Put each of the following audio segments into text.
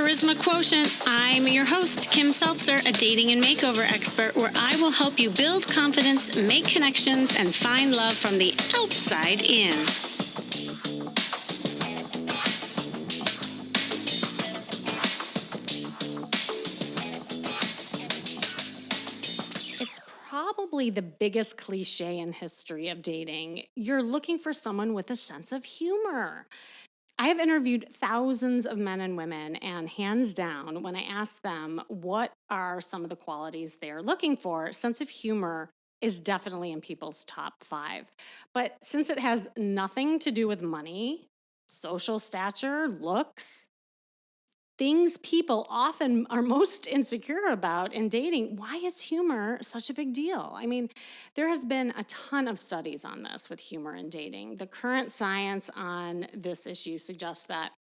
Charisma Quotient. I'm your host, Kim Seltzer, a dating and makeover expert, where I will help you build confidence, make connections, and find love from the outside in. It's probably the biggest cliche in history of dating. You're looking for someone with a sense of humor. I have interviewed thousands of men and women, and hands down, when I ask them what are some of the qualities they're looking for, sense of humor is definitely in people's top 5. But since it has nothing to do with money, social stature, looks, things people often are most insecure about in dating, why is humor such a big deal? I mean, there has been a ton of studies on this with humor in dating. The current science on this issue suggests that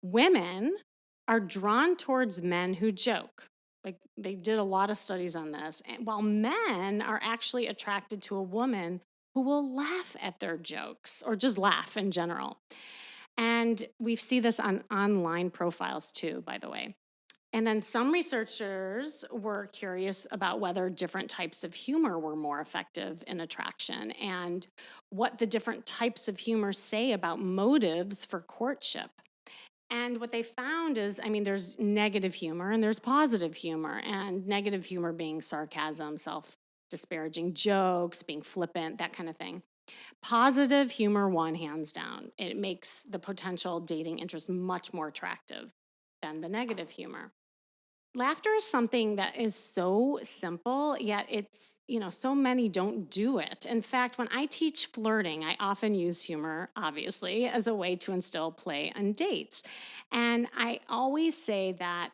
women are drawn towards men who joke. Like, they did a lot of studies on this, and while men are actually attracted to a woman who will laugh at their jokes or just laugh in general. And we see this on online profiles too, by the way. And then some researchers were curious about whether different types of humor were more effective in attraction and what the different types of humor say about motives for courtship. And what they found is, I mean, there's negative humor and there's positive humor, and negative humor being sarcasm, self disparaging jokes, being flippant, that kind of thing. Positive humor won hands down. It makes the potential dating interest much more attractive than the negative humor. Laughter is something that is so simple, yet so many don't do it. In fact, when I teach flirting, I often use humor, obviously, as a way to instill play on dates. And I always say that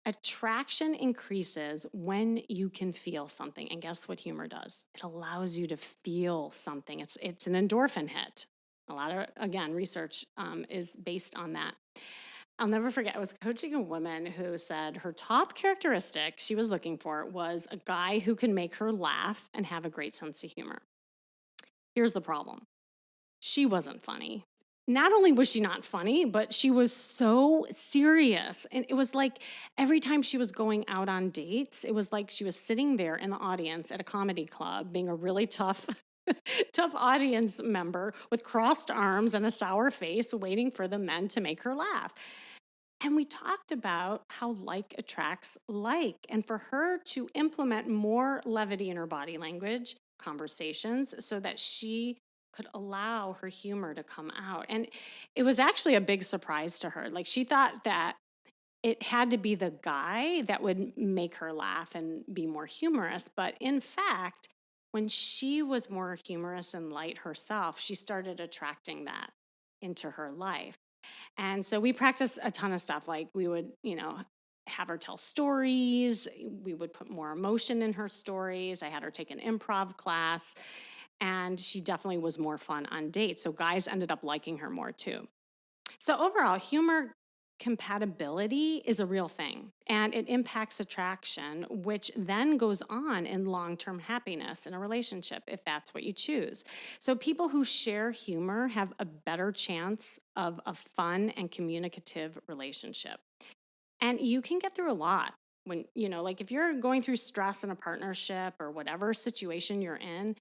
attraction increases when you can feel something. And guess what humor does? It allows you to feel something. It's an endorphin hit. A lot of, again, research is based on that. I'll never forget, I was coaching a woman who said her top characteristic she was looking for was a guy who can make her laugh and have a great sense of humor. Here's the problem. She wasn't funny. Not only was she not funny, but she was so serious. And it was like every time she was going out on dates, it was like she was sitting there in the audience at a comedy club, being a really tough tough audience member with crossed arms and a sour face, waiting for the men to make her laugh. And we talked about how like attracts like, and for her to implement more levity in her body language, conversations, so that she could allow her humor to come out. And it was actually a big surprise to her. Like, she thought that it had to be the guy that would make her laugh and be more humorous. But in fact, when she was more humorous and light herself, she started attracting that into her life. And so we practiced a ton of stuff. Like, we would, have her tell stories. We would put more emotion in her stories. I had her take an improv class, and she definitely was more fun on dates. So guys ended up liking her more too. So overall, humor compatibility is a real thing, and it impacts attraction, which then goes on in long-term happiness in a relationship, if that's what you choose. So people who share humor have a better chance of a fun and communicative relationship. And you can get through a lot when, like, if you're going through stress in a partnership or whatever situation you're in,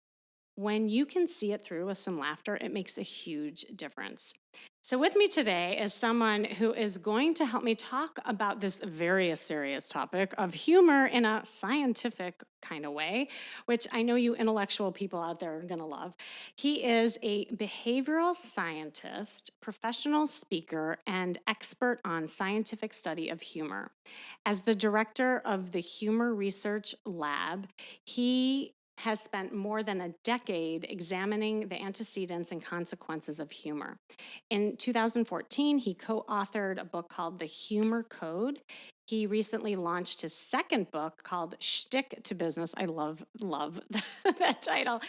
when you can see it through with some laughter, it makes a huge difference. So with me today is someone who is going to help me talk about this very serious topic of humor in a scientific kind of way, which I know you intellectual people out there are going to love. He is a behavioral scientist, professional speaker, and expert on scientific study of humor. As the director of the Humor Research Lab, he has spent more than a decade examining the antecedents and consequences of humor. In 2014, he co-authored a book called The Humor Code. He recently launched his second book called Shtick to Business. I love that title.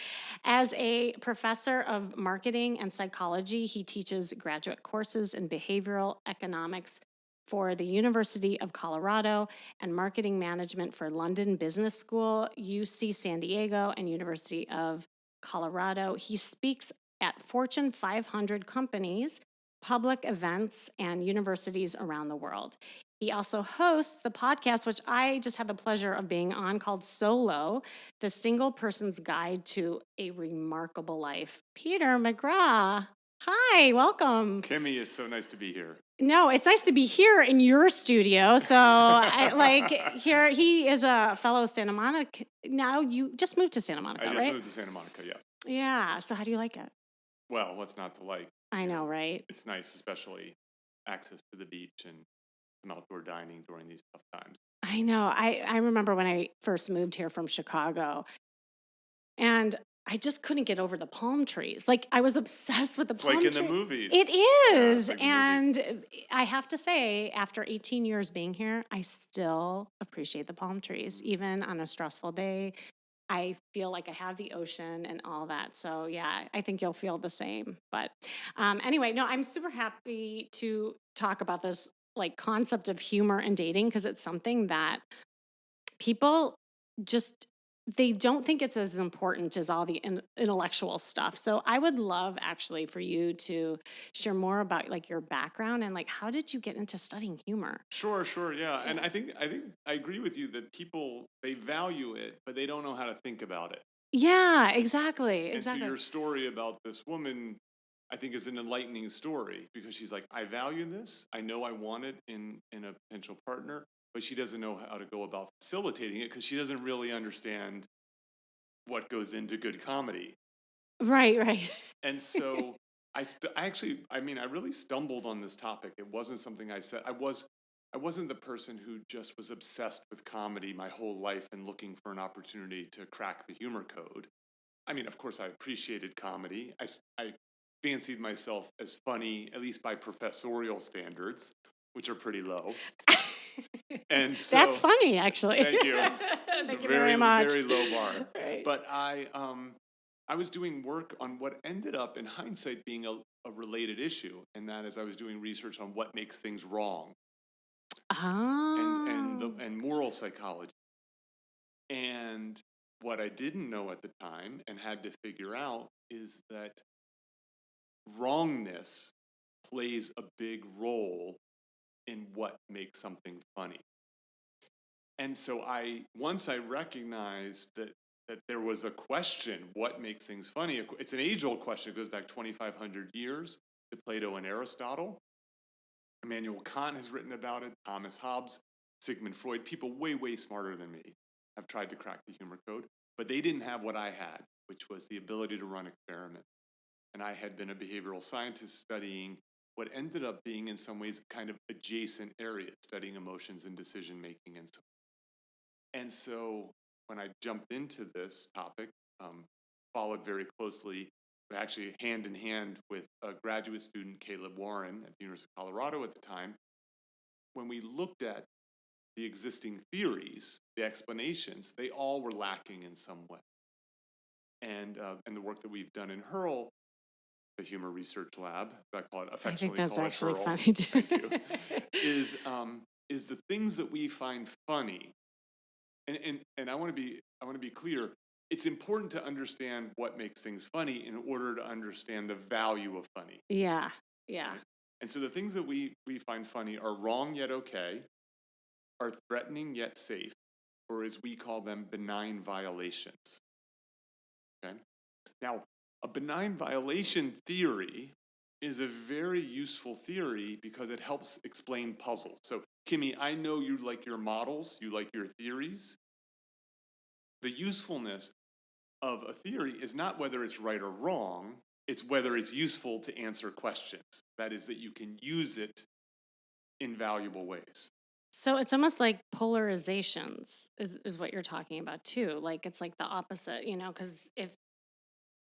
As a professor of marketing and psychology, he teaches graduate courses in behavioral economics for the University of Colorado and marketing management for London Business School, UC San Diego, and University of Colorado. He speaks at Fortune 500 companies, public events, and universities around the world. He also hosts the podcast, which I just had the pleasure of being on, called Solo, The Single Person's Guide to a Remarkable Life. Peter McGraw. Hi, welcome. Kimmy, it's so nice to be here. No, it's nice to be here in your studio. So, here he is a fellow Santa Monica. Now you just moved to Santa Monica, I right? just moved to Santa Monica, yeah. Yeah. So, how do you like it? Well, what's not to like? I know, right? It's nice, especially access to the beach and some outdoor dining during these tough times. I know. I remember when I first moved here from Chicago, and I just couldn't get over the palm trees. Like, I was obsessed with the It's palm like in tree. the movies. It Yeah, is. it's like the movies. And I have to say, after 18 years being here, I still appreciate the palm trees. Even on a stressful day, I feel like I have the ocean and all that. So, yeah, I think you'll feel the same. But anyway, no, I'm super happy to talk about this like concept of humor and dating because it's something that people just they don't think it's as important as all the intellectual stuff. So I would love actually for you to share more about like your background and like how did you get into studying humor? Sure, yeah. And Yeah. I agree with you that people they value it, but they don't know how to think about it. Yeah, And, s- exactly. and so Exactly. your story about this woman, I think, is an enlightening story because she's like, I value this. I know I want it in a potential partner, but she doesn't know how to go about facilitating it because she doesn't really understand what goes into good comedy. Right, right. And so I actually, I mean, I really stumbled on this topic. It wasn't something I said. I wasn't the person who just was obsessed with comedy my whole life and looking for an opportunity to crack the humor code. I mean, of course, I appreciated comedy. I fancied myself as funny, at least by professorial standards, which are pretty low. And That's so, funny, actually. thank you. Thank you Very, very much. very low bar. Right. But I was doing work on what ended up, in hindsight, being a related issue, and that is I was doing research on what makes things wrong Oh. and moral psychology. And what I didn't know at the time and had to figure out is that wrongness plays a big role in what makes something funny. And so once I recognized that there was a question, what makes things funny? It's an age-old question. It goes back 2,500 years to Plato and Aristotle. Immanuel Kant has written about it. Thomas Hobbes, Sigmund Freud, people way, way smarter than me have tried to crack the humor code, but they didn't have what I had, which was the ability to run experiments. And I had been a behavioral scientist studying what ended up being in some ways kind of adjacent areas, studying emotions and decision making and so on. And so when I jumped into this topic, followed very closely, actually hand in hand with a graduate student, Caleb Warren at the University of Colorado at the time, when we looked at the existing theories, the explanations, they all were lacking in some way. And the work that we've done in Hurl, the Humor Research Lab, I call it I think affectionately that's call it actually Hurl. funny too. Thank you. Is the things that we find funny, and I want to be clear. It's important to understand what makes things funny in order to understand the value of funny. Yeah. Yeah. Right? And so the things that we find funny are wrong yet okay, are threatening yet safe, or as we call them, benign violations. Okay? Now, a benign violation theory is a very useful theory because it helps explain puzzles. So, Kimmy, I know you like your models, you like your theories. The usefulness of a theory is not whether it's right or wrong, it's whether it's useful to answer questions. That is, that you can use it in valuable ways. So it's almost like polarizations is what you're talking about too. Like it's like the opposite, because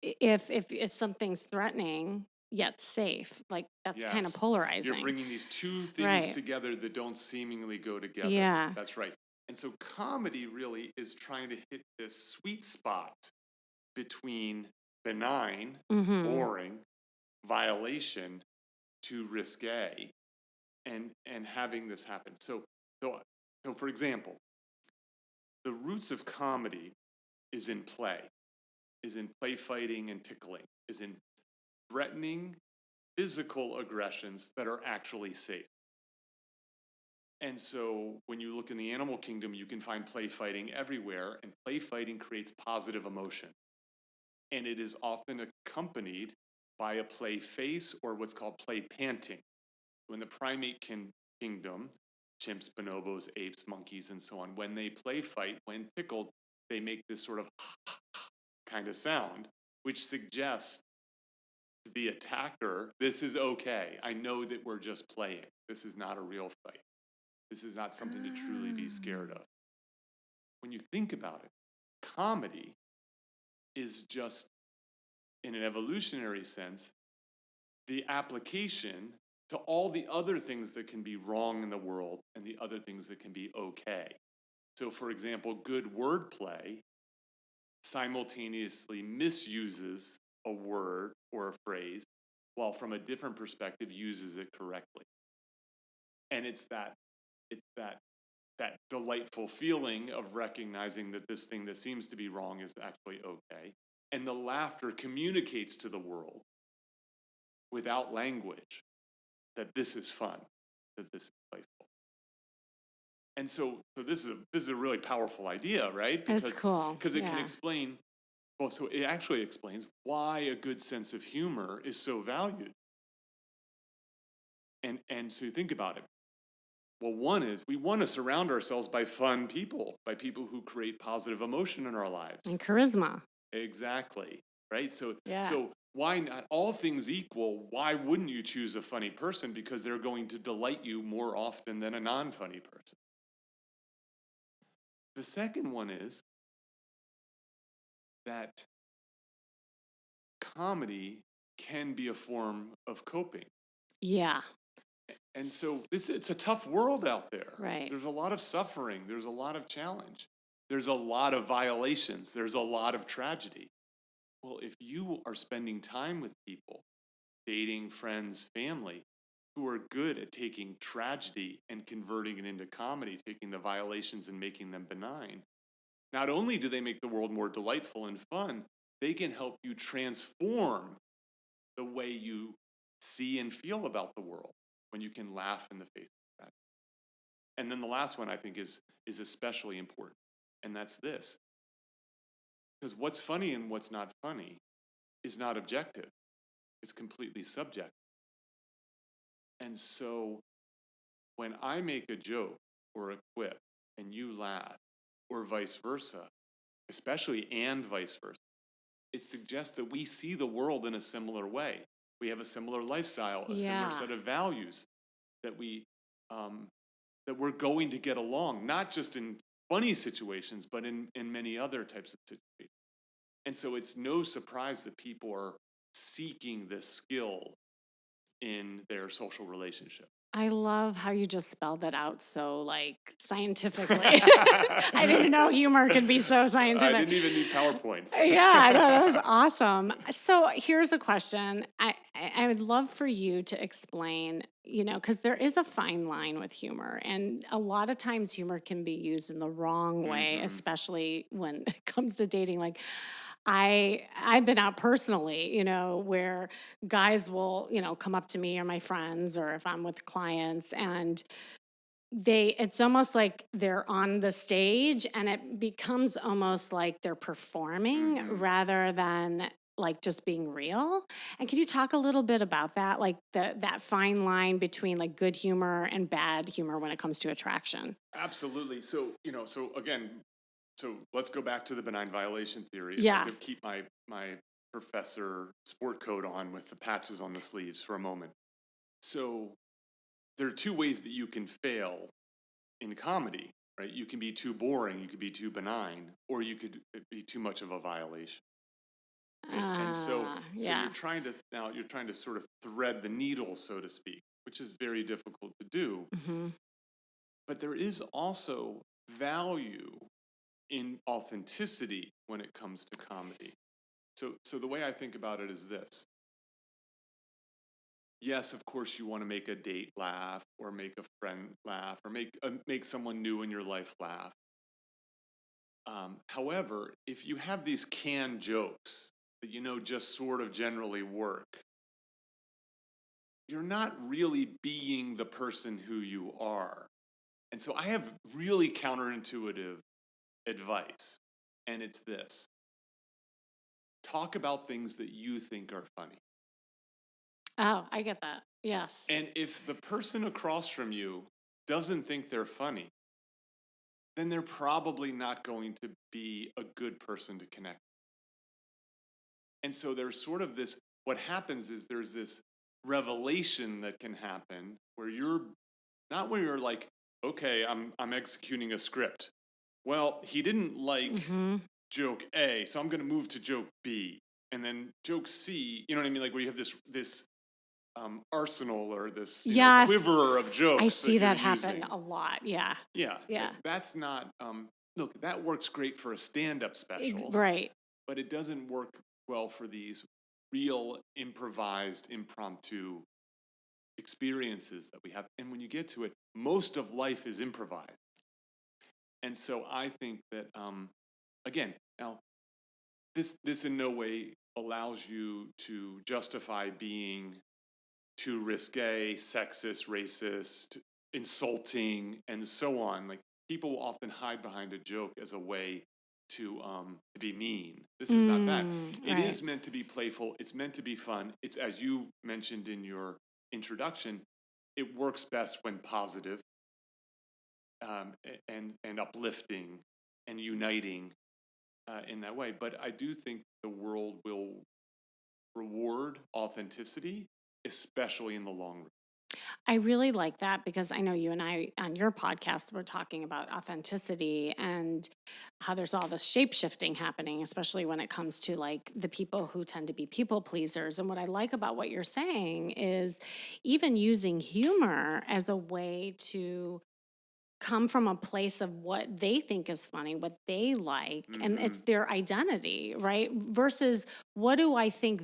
if something's threatening yet safe, like that's kind of Yes. You're polarizing. bringing these two things Right. together that don't seemingly go together. Yeah. That's right. And so comedy really is trying to hit this sweet spot between benign, Mm-hmm. boring, violation to risque and having this happen. So so for example, the roots of comedy is in play fighting and tickling, is in threatening physical aggressions that are actually safe. And so when you look in the animal kingdom, you can find play fighting everywhere, and play fighting creates positive emotion. And it is often accompanied by a play face or what's called play panting. So in the kingdom, chimps, bonobos, apes, monkeys, and so on, when they play fight, when tickled, they make this sort of kind of sound, which suggests to the attacker, this is okay. I know that we're just playing. This is not a real fight. This is not something to truly be scared of. When you think about it, comedy is just, in an evolutionary sense, the application to all the other things that can be wrong in the world and the other things that can be okay. So, for example, good wordplay simultaneously misuses a word or a phrase, while from a different perspective uses it correctly. And it's that delightful feeling of recognizing that this thing that seems to be wrong is actually okay. And the laughter communicates to the world without language that this is fun, that this is playful. And so this is a really powerful idea, right? That's cool. Because it can explain, well, so it actually explains why a good sense of humor is so valued. And so you think about it. Well, one is we want to surround ourselves by fun people, by people who create positive emotion in our lives. And charisma. Exactly. Right? So Yeah. why not, all things equal, why wouldn't you choose a funny person? Because they're going to delight you more often than a non-funny person. The second one is that comedy can be a form of coping. Yeah. And so it's a tough world out there. Right. There's a lot of suffering. There's a lot of challenge. There's a lot of violations. There's a lot of tragedy. Well, if you are spending time with people, dating, friends, family, who are good at taking tragedy and converting it into comedy, taking the violations and making them benign, not only do they make the world more delightful and fun, they can help you transform the way you see and feel about the world when you can laugh in the face of that. And then the last one I think is especially important, and that's this. Because what's funny and what's not funny is not objective. It's completely subjective. And so when I make a joke or a quip and you laugh, or vice versa, especially and vice versa, it suggests that we see the world in a similar way. We have a similar lifestyle, a similar set of values that that we're going to get along, not just in funny situations, but in many other types of situations. And so it's no surprise that people are seeking this skill in their social relationship. I love how you just spelled that out so scientifically. I didn't know humor could be so scientific. I didn't even need PowerPoints. Yeah, that was awesome. So here's a question. I would love for you to explain, because there is a fine line with humor. And a lot of times humor can be used in the wrong way, especially when it comes to dating. I've been out personally, where guys will, come up to me or my friends, or if I'm with clients, and it's almost like they're on the stage, and it becomes almost like they're performing rather than just being real. And can you talk a little bit about that, that fine line between good humor and bad humor when it comes to attraction? Absolutely. So, so let's go back to the benign violation theory. Yeah. I could keep my professor sport coat on with the patches on the sleeves for a moment. So there are two ways that you can fail in comedy, right? You can be too boring, you could be too benign, or you could be too much of a violation. Right? And so you're trying to sort of thread the needle, so to speak, which is very difficult to do. But there is also value in authenticity when it comes to comedy. So the way I think about it is this. Yes, of course, you want to make a date laugh, or make a friend laugh, or make someone new in your life laugh. However, if you have these canned jokes that just sort of generally work, you're not really being the person who you are. And so I have really counterintuitive advice, and it's this: talk about things that you think are funny. Oh, I get that. Yes. And if the person across from you doesn't think they're funny, then they're probably not going to be a good person to connect. And so there's sort of this, what happens is there's this revelation that can happen where you're not where you're like, okay, I'm executing a script. Well, he didn't like Mm-hmm. joke A, so I'm going to move to joke B, and then joke C. You know what I mean? Like where you have this arsenal or this Yes. quiver of I jokes that see you're that happen using. a lot. Yeah. Yeah, Yeah. that's not. Look, that works great for a stand-up special, Right. but it doesn't work well for these real improvised, impromptu experiences that we have. And when you get to it, most of life is improvised. And so I think that, again, now this in no way allows you to justify being too risque, sexist, racist, insulting, and so on. Like people will often hide behind a joke as a way to be mean. This is not that. It Right. is meant to be playful. It's meant to be fun. It's, as you mentioned in your introduction, it works best when positive, and uplifting and uniting in that way. But I do think the world will reward authenticity, especially in the long run. I really like that because I know you and I on your podcast were talking about authenticity and how there's all this shape shifting happening, especially when it comes to like the people who tend to be people pleasers. And what I like about what you're saying is even using humor as a way to come from a place of what they think is funny, what they like, and Mm-hmm. it's their identity, right? Versus what do I think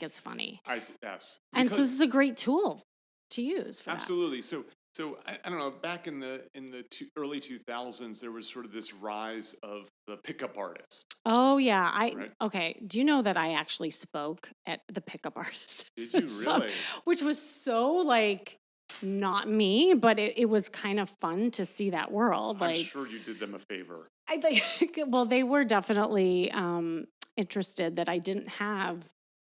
is funny? Yes, And so this because is a great tool to use for that. absolutely. So I don't know. Back in the early 2000s, there was sort of this rise of the pickup artist, Oh yeah, I right? okay. Do you know that I actually spoke at the pickup artist, Did you so, really? which was so like not me, but it was kind of fun to see that world. I'm Like sure you did them a favor. I think, well, they were definitely interested that I didn't have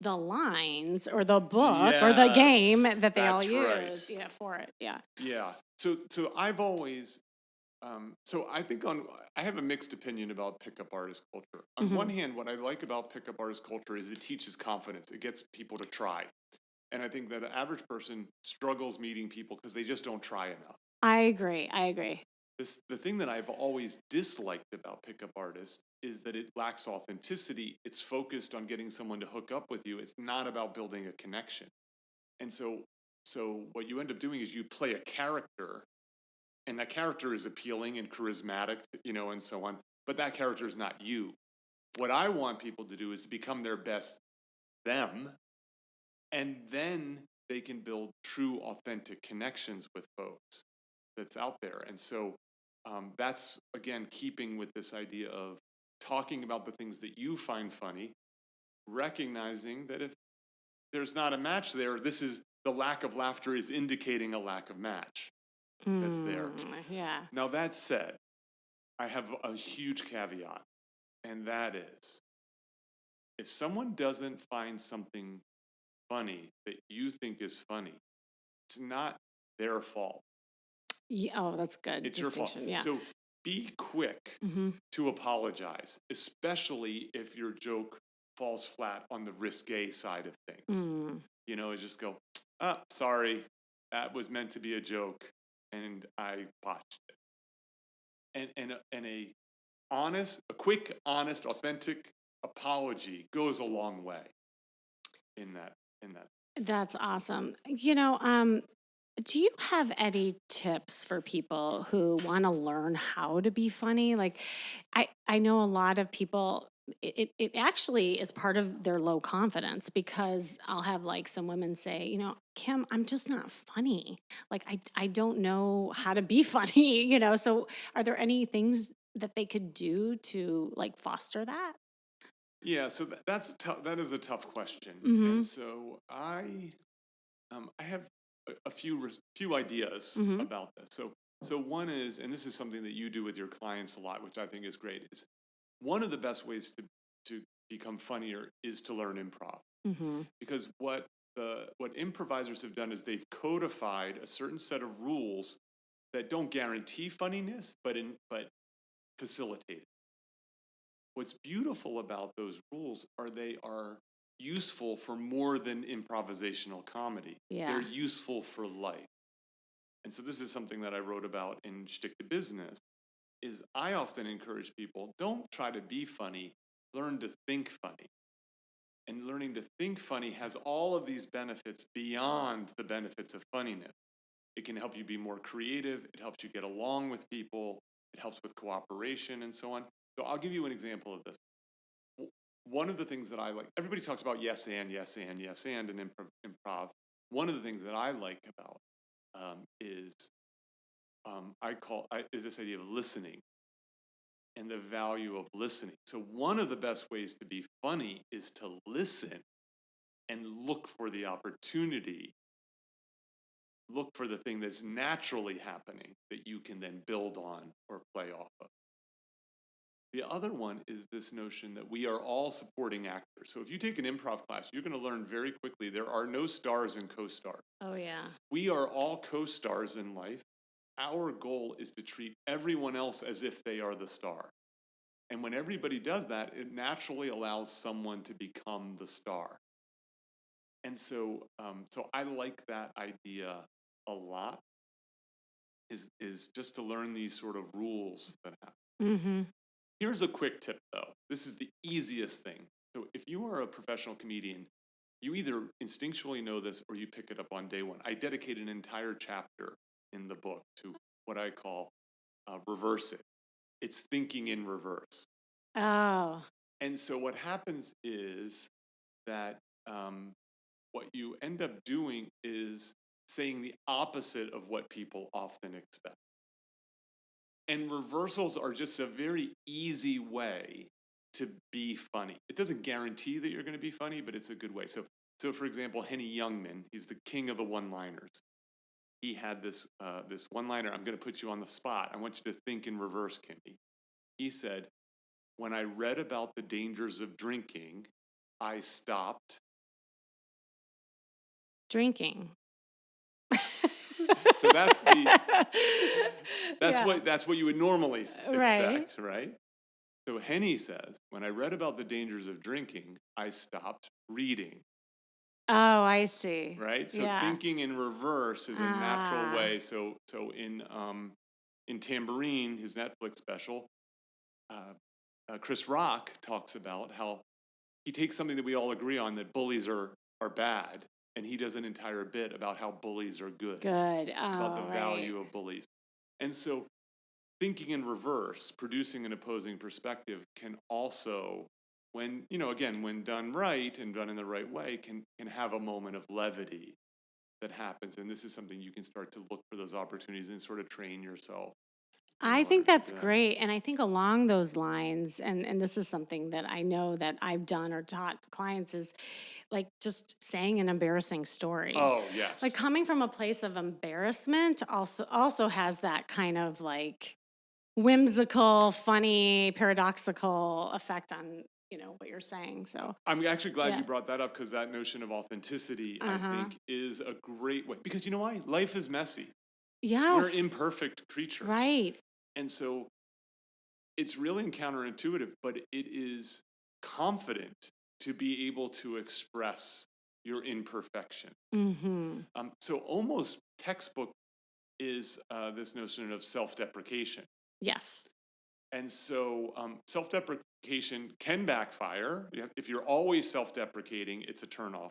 the lines or the book or the game Yes, that they all that's right. use. Yeah, for it. Yeah. Yeah. So I've always so I think I have a mixed opinion about pickup artist culture. On Hmm. one hand, what I like about pickup artist culture is it teaches confidence. It gets people to try. And I think that an average person struggles meeting people because they just don't try enough. I agree. I agree. The thing that I've always disliked about pickup artists is that it lacks authenticity. It's focused on getting someone to hook up with you. It's not about building a connection. And so what you end up doing is you play a character, and that character is appealing and charismatic, and so on. But that character is not you. What I want people to do is to become their best them, and then they can build true, authentic connections with folks that's out there. And so that's, again, keeping with this idea of talking about the things that you find funny, recognizing that if there's not a match there, this is the lack of laughter is indicating a lack of match that's there. Yeah. Now, that said, I have a huge caveat, and that is if someone doesn't find something funny that you think is funny, it's not their fault. Yeah. Oh, that's good It's your fault. distinction. Yeah. So be quick Hmm. to apologize, especially if your joke falls flat on the risque side of things. Mm. Just go, sorry, that was meant to be a joke, and I botched it. And a quick, honest, authentic apology goes a long way in that. That's awesome. Do you have any tips for people who want to learn how to be funny? Like, I know a lot of people. It actually is part of their low confidence because I'll have like some women say, Kim, I'm just not funny. Like, I don't know how to be funny. So are there any things that they could do to like foster that? Yeah, so that is a tough question, and Mm-hmm. so I have a few ideas Mm-hmm. about this. So So one is, and this is something that you do with your clients a lot, which I think is great, is one of the best ways to become funnier is to learn improv. Mm-hmm. Because what improvisers have done is they've codified a certain set of rules that don't guarantee funniness, but facilitate it. What's beautiful about those rules are they are useful for more than improvisational comedy. Yeah. They're useful for life. And so this is something that I wrote about in Shtick to Business, is I often encourage people, don't try to be funny, learn to think funny. And learning to think funny has all of these benefits beyond the benefits of funniness. It can help you be more creative. It helps you get along with people. It helps with cooperation and so on. So I'll give you an example of this. One of the things that I like, everybody talks about yes and, yes and, yes and in improv. One of the things that I like about is is this idea of listening and the value of listening. So one of the best ways to be funny is to listen and look for the opportunity, look for the thing that's naturally happening that you can then build on or play off of. The other one is this notion that we are all supporting actors. So if you take an improv class, you're going to learn very quickly there are no stars and co-stars. Oh, yeah. We are all co-stars in life. Our goal is to treat everyone else as if they are the star. And when everybody does that, it naturally allows someone to become the star. And so I like that idea a lot, is just to learn these sort of rules that happen. Mm-hmm. Here's a quick tip, though. This is the easiest thing. So if you are a professional comedian, you either instinctually know this or you pick it up on day one. I dedicate an entire chapter in the book to what I call reverse it. It's thinking in reverse. Oh. And so what happens is that what you end up doing is saying the opposite of what people often expect. And reversals are just a very easy way to be funny. It doesn't guarantee that you're going to be funny, but it's a good way. So for example, Henny Youngman, he's the king of the one-liners. He had this one-liner, I'm going to put you on the spot. I want you to think in reverse, Kimmy. He said, when I read about the dangers of drinking, I stopped Drinking. So that's Yeah. what you would normally Right. expect, right? So Henny says, when I read about the dangers of drinking, I stopped reading. Oh, I see. Right? So Yeah. thinking in reverse is a natural way. So in Tambourine, his Netflix special, Chris Rock talks about how he takes something that we all agree on, that bullies are bad, and he does an entire bit about how bullies are good. Good. About the Oh, value right. of bullies. And so thinking in reverse, producing an opposing perspective, can also, when done right and done in the right way, can have a moment of levity that happens. And this is something you can start to look for those opportunities and sort of train yourself. I order think to that's do that. great. And I think along those lines, and this is something that I know that I've done or taught clients, is like just saying an embarrassing story. Oh, yes. Like coming from a place of embarrassment also has that kind of like whimsical, funny, paradoxical effect on, what you're saying. So I'm actually glad yeah. you brought that up, because that notion of authenticity, I Uh-huh. think, is a great way. Because you know why? Life is messy. Yes. We're imperfect creatures. Right. And so it's really counterintuitive, but it is confident to be able to express your imperfections. Mm-hmm. So almost textbook is this notion of self-deprecation. Yes. And so self-deprecation can backfire. If you're always self-deprecating, it's a turnoff.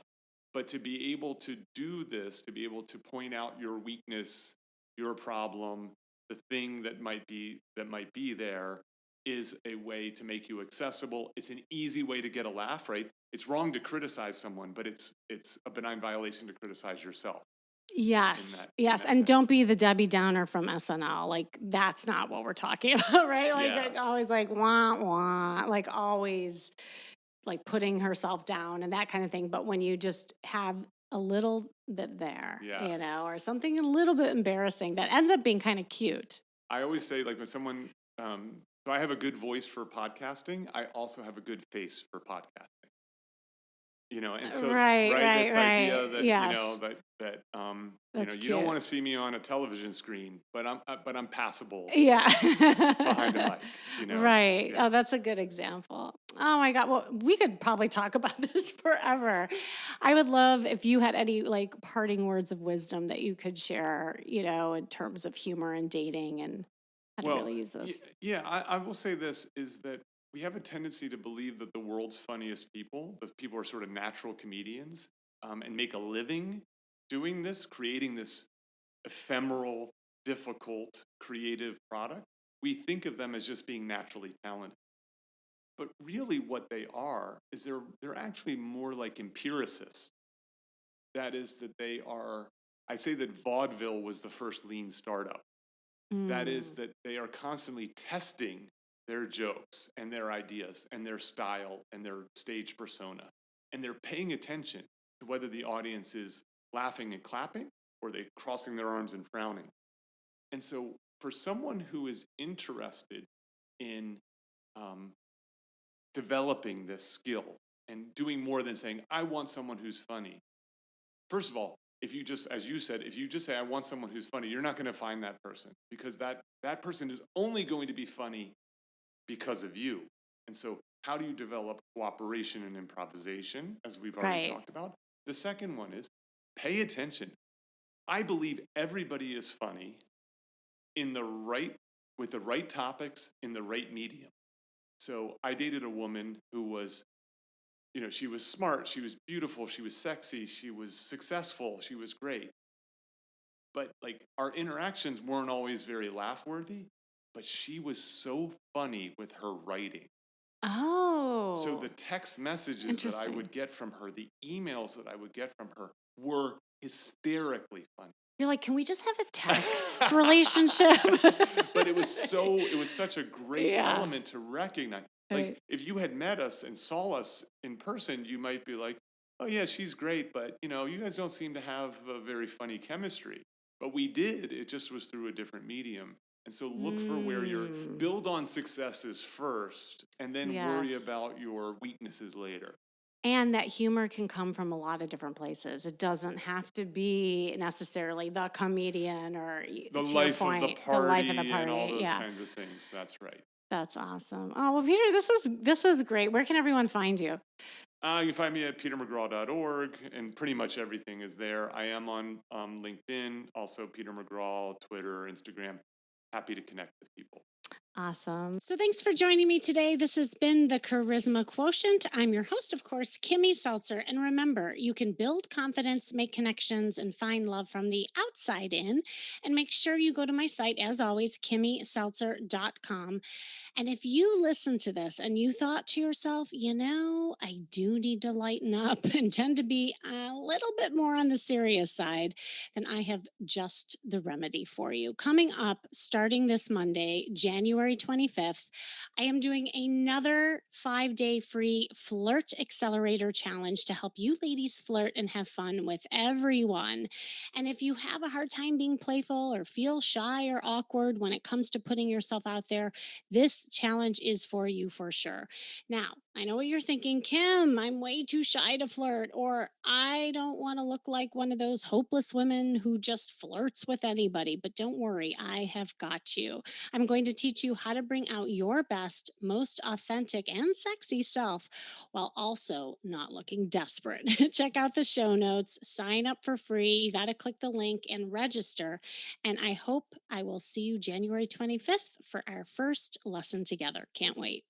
But to be able to do this, to be able to point out your weakness, your problem, the thing that might be there, is a way to make you accessible. It's an easy way to get a laugh, right? It's wrong to criticize someone, but it's a benign violation to criticize yourself. Yes. in Yes. that And sense. don't be the Debbie Downer from SNL. Like, that's not what we're talking about, right? Like, Yes. always like, wah, wah, like always like putting herself down and that kind of thing. But when you just have a little bit there, Yes. or something a little bit embarrassing that ends up being kind of cute. I always say, like, when someone, so I have a good voice for podcasting. I also have a good face for podcasting. And so, Right, right, right, this idea right. that, Yes, that that's you don't cute. want to see me on a television screen, but I'm passable Yeah. behind a mic, Right. Yeah. Oh, that's a good example. Oh my God. Well, we could probably talk about this forever. I would love if you had any like parting words of wisdom that you could share, in terms of humor and dating and how to Well, really use this. yeah, I will say this is that we have a tendency to believe that the world's funniest people, the people who are sort of natural comedians, and make a living doing this, creating this ephemeral, difficult, creative product. We think of them as just being naturally talented. But really what they are is they're actually more like empiricists. That is that they are I say that vaudeville was the first lean startup. That is Mm. that they are constantly testing their jokes and their ideas and their style and their stage persona. And they're paying attention to whether the audience is laughing and clapping or they crossing their arms and frowning. And so for someone who is interested in um, developing this skill and doing more than saying, I want someone who's funny. First of all, if you just, as you said, if you just say, I want someone who's funny, you're not going to find that person because that person is only going to be funny because of you. And so, how do you develop cooperation and improvisation, as we've already Right. talked about? The second one is pay attention. I believe everybody is funny in the right, with the right topics in the right medium. So, I dated a woman who was she was smart, she was beautiful, she was sexy, she was successful, she was great. But like our interactions weren't always very laugh worthy, but she was so funny with her writing. So the Oh, text messages that I interesting. would get from her, the emails that I would get from her were hysterically funny. You're like, can we just have a text relationship? But it was such a great Yeah. element to recognize. Like Right. if you had met us and saw us in person, you might be like, "Oh yeah, she's great, but you guys don't seem to have a very funny chemistry." But we did. It just was through a different medium. And so look for where your Mm. build on successes first and then worry Yes. about your weaknesses later. And that humor can come from a lot of different places. It doesn't have to be necessarily the comedian or, The to your life of the point, the life of the party and all party. those Yeah, kinds of things. That's right. that's awesome. Oh, well, Peter, this is great. Where can everyone find you? You can find me at petermcgraw.org, and pretty much everything is there. I am on LinkedIn, also Peter McGraw, Twitter, Instagram. Happy to connect with people. Awesome. So thanks for joining me today. This has been the Charisma Quotient. I'm your host, of course, Kimmy Seltzer. And remember, you can build confidence, make connections, and find love from the outside in. And make sure you go to my site, as always, kimmyseltzer.com. And if you listen to this and you thought to yourself, I do need to lighten up and tend to be a little bit more on the serious side, then I have just the remedy for you. Coming up, starting this Monday, January 25th, I am doing another 5-day free Flirt Accelerator Challenge to help you ladies flirt and have fun with everyone. And if you have a hard time being playful or feel shy or awkward when it comes to putting yourself out there, this challenge is for you for sure. Now, I know what you're thinking, Kim, I'm way too shy to flirt, or I don't want to look like one of those hopeless women who just flirts with anybody. But don't worry, I have got you. I'm going to teach you how to bring out your best, most authentic, and sexy self while also not looking desperate. Check out the show notes, sign up for free. You got to click the link and register. And I hope I will see you January 25th for our first lesson together. Can't wait.